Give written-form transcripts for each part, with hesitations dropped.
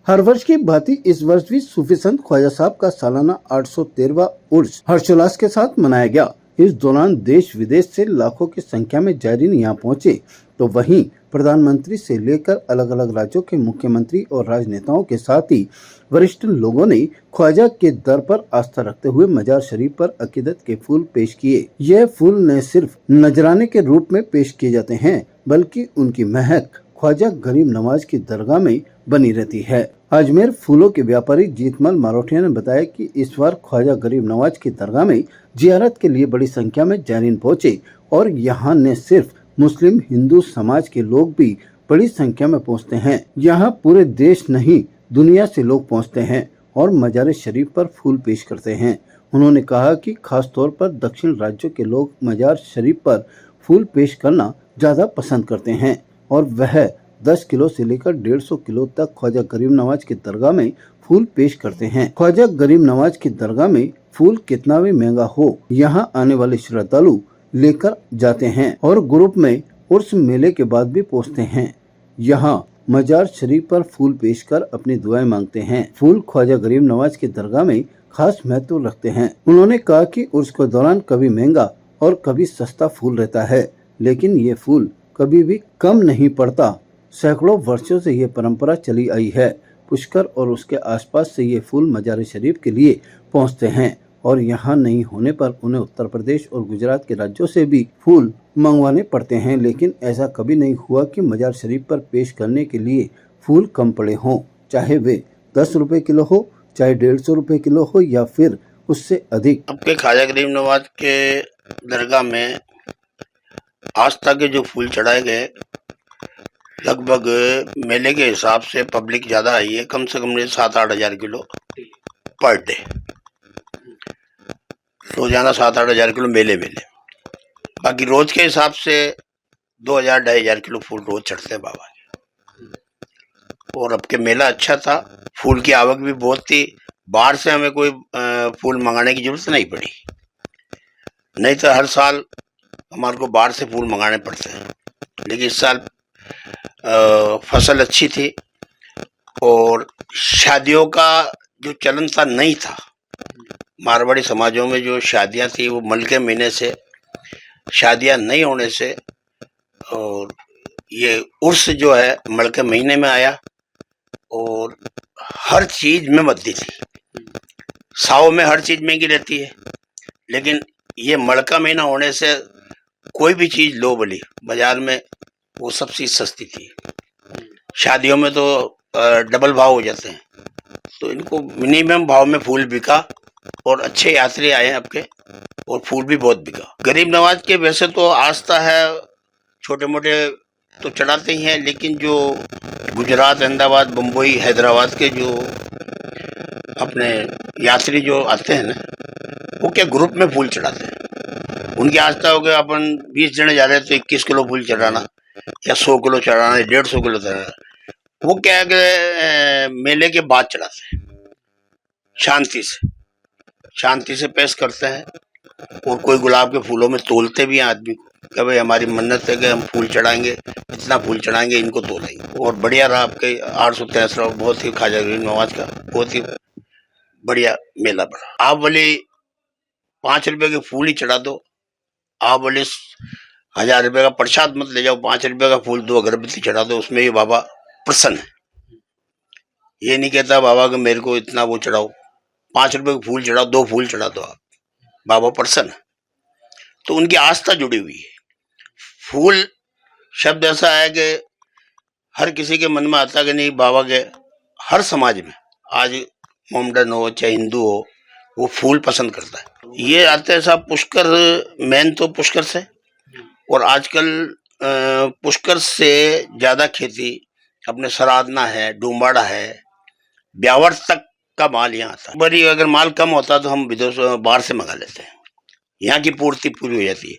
हर वर्ष की भांति इस वर्ष भी सूफी संत ख्वाजा साहब का सालाना 813वां उर्स हर्षोल्लास के साथ मनाया गया। इस दौरान देश विदेश से लाखों की संख्या में जायरीन यहाँ पहुँचे, तो वहीं प्रधानमंत्री से लेकर अलग अलग राज्यों के मुख्यमंत्री और राजनेताओं के साथ ही वरिष्ठ लोगों ने ख्वाजा के दर पर आस्था रखते हुए मजार शरीफ पर अकीदत के फूल पेश किए। यह फूल न सिर्फ नजराने के रूप में पेश किए जाते हैं, बल्कि उनकी महक ख्वाजा गरीब नवाज की दरगाह में बनी रहती है। अजमेर फूलों के व्यापारी जीतमल मारोठिया ने बताया कि इस बार ख्वाजा गरीब नवाज की दरगाह में जियारत के लिए बड़ी संख्या में जायरीन पहुंचे और यहाँ न सिर्फ मुस्लिम हिंदू समाज के लोग भी बड़ी संख्या में पहुंचते हैं। यहाँ पूरे देश नहीं दुनिया से लोग पहुंचते हैं और मजार शरीफ पर फूल पेश करते हैं। उन्होंने कहा कि खास तौर पर दक्षिण राज्यों के लोग मजार शरीफ पर फूल पेश करना ज्यादा पसंद करते हैं और वह 10 किलो से लेकर 150 किलो तक ख्वाजा गरीब नवाज की दरगाह में फूल पेश करते हैं। ख्वाजा गरीब नवाज की दरगाह में फूल कितना भी महंगा हो, यहाँ आने वाले श्रद्धालु लेकर जाते हैं और ग्रुप में उर्स मेले के बाद भी पहुँचते हैं। यहाँ मजार शरीफ पर फूल पेश कर अपनी दुआएं मांगते हैं। फूल ख्वाजा गरीब नवाज की दरगाह में खास महत्व रखते हैं। उन्होंने कहा कि उर्स के दौरान कभी महंगा और कभी सस्ता फूल रहता है, लेकिन ये फूल कभी भी कम नहीं पड़ता। सैकड़ों वर्षों से ये परंपरा चली आई है। पुष्कर और उसके आसपास से ये फूल मजार शरीफ के लिए पहुंचते हैं और यहाँ नहीं होने पर उन्हें उत्तर प्रदेश और गुजरात के राज्यों से भी फूल मंगवाने पड़ते हैं, लेकिन ऐसा कभी नहीं हुआ कि मजार शरीफ पर पेश करने के लिए फूल कम पड़े हों, चाहे वे 10 रुपए किलो हो, चाहे 150 रुपए किलो हो या फिर उससे अधिक। आपके ख्वाजा गरीब नवाज के दरगाह में आस्था के जो फूल चढ़ाए गए, लगभग मेले के हिसाब से पब्लिक ज्यादा आई है, कम से कम 7-8 हजार किलो पर डे, रोजाना 7-8 हजार किलो मेले। बाकी रोज के हिसाब से 2000-2500 हजार किलो फूल रोज चढ़ते हैं बाबा के। और अब के मेला अच्छा था, फूल की आवक भी बहुत थी। बाहर से हमें कोई फूल मंगाने की जरूरत नहीं पड़ी, नहीं तो हर साल हमारे को बाहर से फूल मंगाने पड़ते हैं। लेकिन इस साल फसल अच्छी थी और शादियों का जो चलन था नहीं था। मारवाड़ी समाजों में जो शादियां थी वो मल के महीने से शादियां नहीं होने से, और ये उर्स जो है मल के महीने में आया और हर चीज में मद्दी थी। साव में हर चीज महंगी रहती है, लेकिन ये मल का महीना होने से कोई भी चीज लो बली बाजार में वो सब चीज सस्ती थी। शादियों में तो डबल भाव हो जाते हैं, तो इनको मिनिमम भाव में फूल बिका और अच्छे यात्री आए आपके और फूल भी बहुत बिका। गरीब नवाज के वैसे तो आस्था है, छोटे मोटे तो चढ़ाते ही हैं, लेकिन जो गुजरात, अहमदाबाद, बम्बई, हैदराबाद के जो अपने यात्री जो आते हैं ना, वो क्या ग्रुप में फूल चढ़ाते हैं। उनकी आस्था हो गया अपन 20 जने जा रहे हैं तो 21 किलो फूल चढ़ाना या 100 किलो चढ़ाना, 150 किलो चढ़ाना। वो क्या है कि मेले के बाद चढ़ाते हैं, शांति से पेश करते हैं। और कोई गुलाब के फूलों में तोलते भी हैं आदमी को कि भाई हमारी मन्नत है कि हम फूल चढ़ाएंगे, इतना फूल चढ़ाएंगे, इनको तोलेंगे। और बढ़िया रहा आपके 813 बहुत ही ख्वाजा गरीब नवाज का बहुत ही बढ़िया मेला बड़ा। आप बोले 5 रुपए के फूल ही चढ़ा दो, आप बोले 1000 रुपए का प्रसाद मत ले जाओ, 5 रुपए का फूल 2 अगरबत्ती चढ़ा दो, उसमें भी बाबा प्रसन्न है। ये नहीं कहता बाबा कि मेरे को इतना वो चढ़ाओ, 5 रुपए का फूल चढ़ाओ, 2 फूल चढ़ा दो, आप बाबा प्रसन्न। तो उनकी आस्था जुड़ी हुई है। फूल शब्द ऐसा है कि हर किसी के मन में आता है कि नहीं, बाबा के हर समाज में आज मोमडन हो चाहे हिंदू हो, वो फूल पसंद करता है। ये आते हैं साहब पुष्कर, मेन तो पुष्कर से, और आजकल पुष्कर से ज्यादा खेती अपने सराधना है, डूम्बाड़ा है, ब्यावर तक का माल यहाँ आता है। बड़ी अगर माल कम होता तो हम विदेश बाहर से मंगा लेते हैं, यहाँ की पूर्ति पूरी हो जाती है।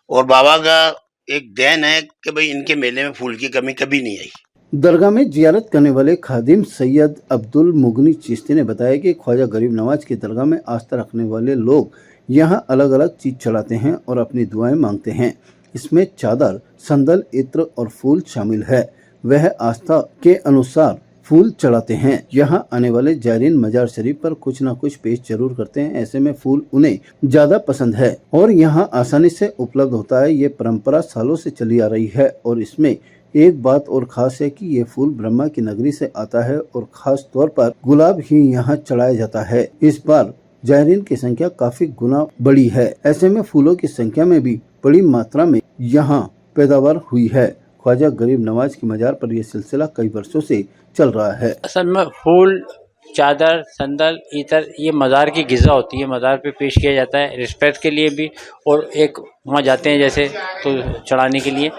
और बाबा का एक देन है कि भाई इनके मेले में फूल की कमी कभी नहीं आई। दरगाह में जियारत करने वाले खादिम सैयद अब्दुल मुगनी चिश्ती ने बताया कि ख्वाजा गरीब नवाज की दरगाह में आस्था रखने वाले लोग यहाँ अलग अलग चीज चढ़ाते हैं और अपनी दुआएं मांगते हैं। इसमें चादर, संदल, इत्र और फूल शामिल है। वह आस्था के अनुसार फूल चढ़ाते हैं। यहाँ आने वाले जायरीन मजार शरीफ पर कुछ न कुछ पेश जरूर करते हैं। ऐसे में फूल उन्हें ज्यादा पसंद है और यहाँ आसानी से उपलब्ध होता है। ये परंपरा सालों से चली आ रही है और इसमें एक बात और खास है कि ये फूल ब्रह्मा की नगरी से आता है और खास तौर पर गुलाब ही यहाँ चढ़ाया जाता है। इस बार जायरीन की संख्या काफी गुना बढ़ी है। ऐसे में फूलों की संख्या में भी बड़ी मात्रा में यहाँ पैदावार हुई है। ख्वाजा गरीब नवाज की मजार पर यह सिलसिला कई वर्षों से चल रहा है। असल में फूल, चादर, संदल, इतर ये मज़ार की ग़िज़ा होती है, मज़ार पे पेश किया जाता है रिस्पेक्ट के लिए भी। और एक वहाँ जाते हैं जैसे तो चढ़ाने के लिए,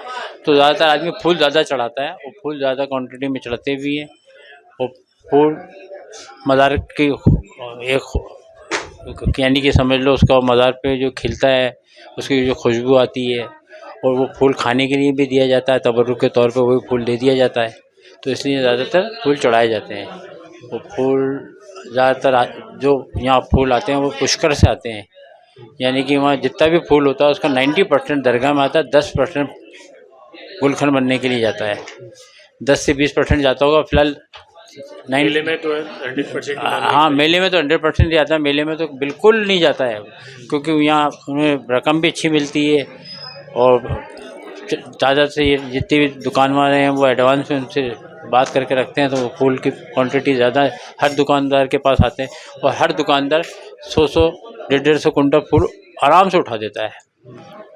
तो ज़्यादातर आदमी फूल ज़्यादा चढ़ाता है और फूल ज़्यादा क्वांटिटी में चढ़ाते भी हैं। और फूल मज़ार की एक यानी कि समझ लो उसका मज़ार पे जो खिलता है उसकी जो खुशबू आती है, और वो फूल खाने के लिए भी दिया जाता है, तबर्रुक के तौर पे वही फूल दे दिया जाता है। तो इसलिए ज़्यादातर फूल चढ़ाए जाते हैं। वो फूल ज़्यादातर जो यहाँ फूल आते हैं वो पुष्कर से आते हैं, यानी कि वहाँ जितना भी फूल होता है उसका 90% दरगाह में आता है, 10% गुलखन बनने के लिए जाता है, 10 से 20% जाता होगा। फिलहाल मेले में तो 100%। हाँ, मेले में तो 100% जाता है, मेले में तो बिल्कुल नहीं जाता है, क्योंकि यहाँ उन्हें रकम भी अच्छी मिलती है और ज़्यादा से ये जितने भी दुकान वाले हैं वो एडवांस में उनसे बात करके रखते हैं, तो वो फूल की क्वांटिटी ज़्यादा हर दुकानदार के पास आते हैं और हर दुकानदार 100 150 कुंटल फूल आराम से उठा देता है।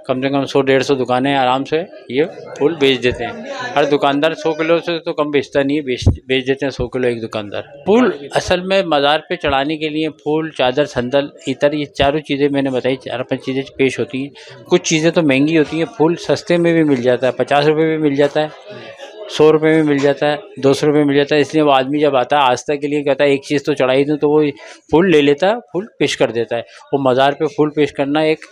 कम से कम 100-150 दुकानें आराम से ये फूल बेच देते हैं। हर दुकानदार 100 किलो से तो कम बेचता नहीं है, बेच देते हैं 100 किलो एक दुकानदार। फूल असल में मज़ार पे चढ़ाने के लिए फूल, चादर, संदल, इतर ये चारों चीज़ें मैंने बताई, 4-5 चीज़ें पेश होती हैं। कुछ चीज़ें तो महंगी होती हैं, फूल सस्ते में भी मिल जाता है, 50 रुपये में मिल जाता है, 100 रुपये में मिल जाता है, 200 रुपये में मिल जाता है। इसलिए वो आदमी जब आता है आस्था के लिए कहता है एक चीज़ तो चढ़ाई दूँ, तो वो फूल ले लेता है, फूल पेश कर देता है। वो मज़ार पे फूल पेश करना एक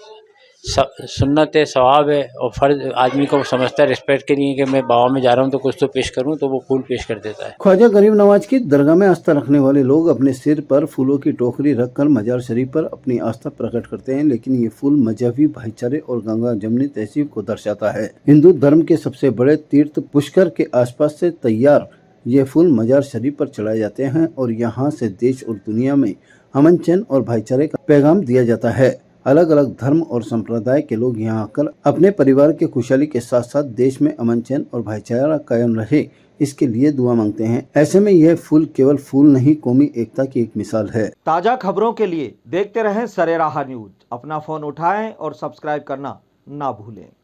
सुन्नत है, सवाब है और फ़र्ज आदमी को समझता है रिस्पेक्ट के लिए कि मैं बाबा में जा रहा हूँ तो कुछ तो पेश करूँ, तो वो फूल पेश कर देता है। ख्वाजा गरीब नवाज की दरगाह में आस्था रखने वाले लोग अपने सिर पर फूलों की टोकरी रखकर मजार शरीफ पर अपनी आस्था प्रकट करते हैं, लेकिन ये फूल मजहबी भाईचारे और गंगा जमनी तहजीब को दर्शाता है। हिंदू धर्म के सबसे बड़े तीर्थ पुष्कर के आसपास से तैयार ये फूल मजार शरीफ पर चढ़ाए जाते हैं और यहाँ से देश और दुनिया में अमन चैन और भाईचारे का पैगाम दिया जाता है। अलग अलग धर्म और संप्रदाय के लोग यहाँ आकर अपने परिवार की खुशहाली के साथ साथ देश में अमन चैन और भाईचारा कायम रहे, इसके लिए दुआ मांगते हैं। ऐसे में यह फूल केवल फूल नहीं, कौमी एकता की एक मिसाल है। ताज़ा खबरों के लिए देखते रहें सरेराह न्यूज। अपना फोन उठाएं और सब्सक्राइब करना ना भूलें।